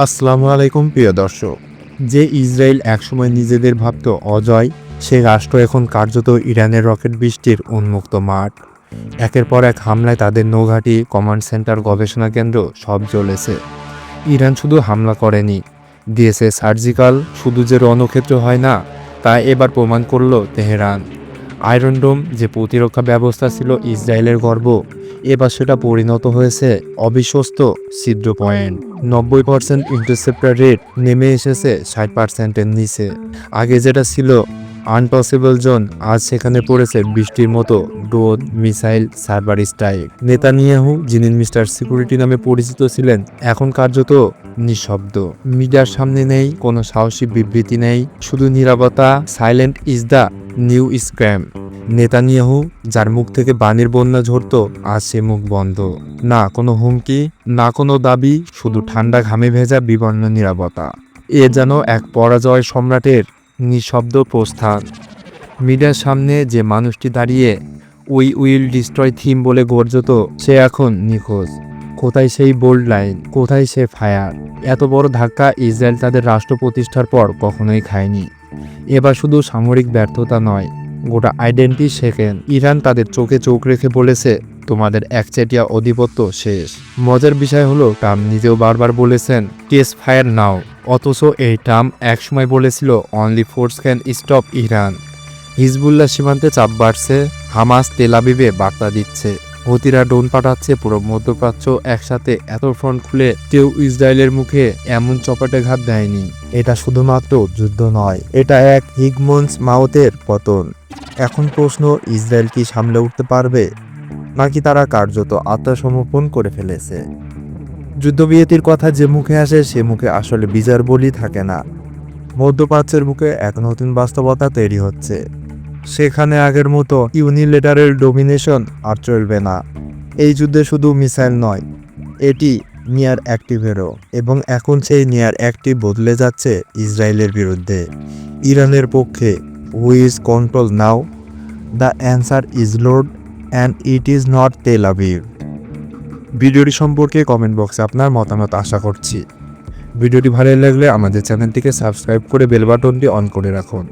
আসসালামু আলাইকুম প্রিয় দর্শক। যে ইসরায়েল একসময় নিজেদের ভাবত অজয়, সে রাষ্ট্র এখন কার্যত ইরানের রকেট বৃষ্টির উন্মুক্ত মাঠ। একের পর এক হামলায় তাদের নৌঘাঁটি, কমান্ড সেন্টার, গবেষণা কেন্দ্র সব জ্বলেছে। ইরান শুধু হামলা করেনি, দিয়েছে সার্জিক্যাল। শুধু যে রণক্ষেত্র হয় না, তা এবার প্রমাণ করল তেহরান। আয়রন ডোম, যে প্রতিরক্ষা ব্যবস্থা ছিল ইসরায়েলের গর্ব, এবার সেটা পরিণত হয়েছে অবিশ্বস্ত ছিদ্র পয়েন্ট। 90% ইন্টারসেপ্টার রেট নেমে এসেছে 60%-এর নিচে। আগে যেটা ছিল আনটসেবল জোন, আজ সেখানে পড়েছে বৃষ্টির মতো drone, missile, server strike. Netanyahu, যিনি মিস্টার সিকিউরিটি নামে পরিচিত ছিলেন, এখন কার্যত নিঃশব্দ। মিডিয়ার সামনে নেই কোনো সাহসী বিবৃতি, নেই শুধু নীরবতা। Silent is the new Scram. Netanyahu, যার মুখ থেকে বাণীর বন্যা ঝরত, আজ সে মুখ বন্ধ। না কোনো হুমকি, না কোনো দাবি, শুধু ঠান্ডা ঘামে ভেজা বিবর্ণ নীরবতা। এ যেন এক পরাজয় সম্রাটের নিঃশব্দ প্রস্থান। মিডিয়ার সামনে যে মানুষটি দাঁড়িয়ে উই উইল ডিস্ট্রয় থিম বলে গর্জত, সে এখন নিখোঁজ। কোথায় সেই বোল্ড লাইন, কোথায় সে ফায়ার? এত বড় ধাক্কা ইসরায়েল তাদের রাষ্ট্র প্রতিষ্ঠার পর কখনোই খায়নি। এবার শুধু সামরিক ব্যর্থতা নয়, গোটা আইডেন্টি শেখেন। ইরান তাদের চোখে চোখ রেখে বলেছে, তোমাদের একচেটিয়া আধিপত্য শেষ। মজার বিষয় হলো, ট্রাম্প নিজেও বারবার বলেছেন টেস্ট ফায়ার নাও, অথচ এই ট্রাম্প একসময় বলেছিল only force can stop Iran. Hezbollah সীমান্তে চাপ বাড়ছে, হামাস তেল আবিবে বার্তা দিচ্ছে, হুতিরা ড্রোন পাঠাচ্ছে। পুরো মধ্যপ্রাচ্য একসাথে এত ফ্রন্ট খুলে কেউ ইসরায়েলের মুখে এমন চপাটে ঘাত দেয়নি। এটা শুধুমাত্র যুদ্ধ নয়, এটা এক হিগমন্স মাউথের পতন। এখন প্রশ্ন, ইসরায়েল কি সামলে উঠতে পারবে, নাকি তারা কার্যত আত্মসমর্পণ করে ফেলেছে? যুদ্ধবিরতির কথা যে মুখে আসে, সে মুখে আসলে বিচার বলি থাকে না। মধ্যপ্রাচ্যের বুকে এক নতুন বাস্তবতা তৈরি হচ্ছে। সেখানে আগের মতো ইউনিলেটারের ডোমিনেশন আর চলবে না। এই যুদ্ধে শুধু মিসাইল নয়, এটি নিয়ার অ্যাক্টিভেরও। এবং এখন সেই নিয়ার অ্যাক্টিভ বদলে যাচ্ছে ইসরায়েলের বিরুদ্ধে, ইরানের পক্ষে। Who's control now? The answer is load, and it is not Tel Aviv. ভিডিওটি সম্পর্কে কমেন্ট বক্সে আপনার মতামত আশা করছি। ভিডিওটি ভালো লাগলে আমাদের চ্যানেলটিকে সাবস্ক্রাইব করে বেল বাটনটি অন করে রাখুন।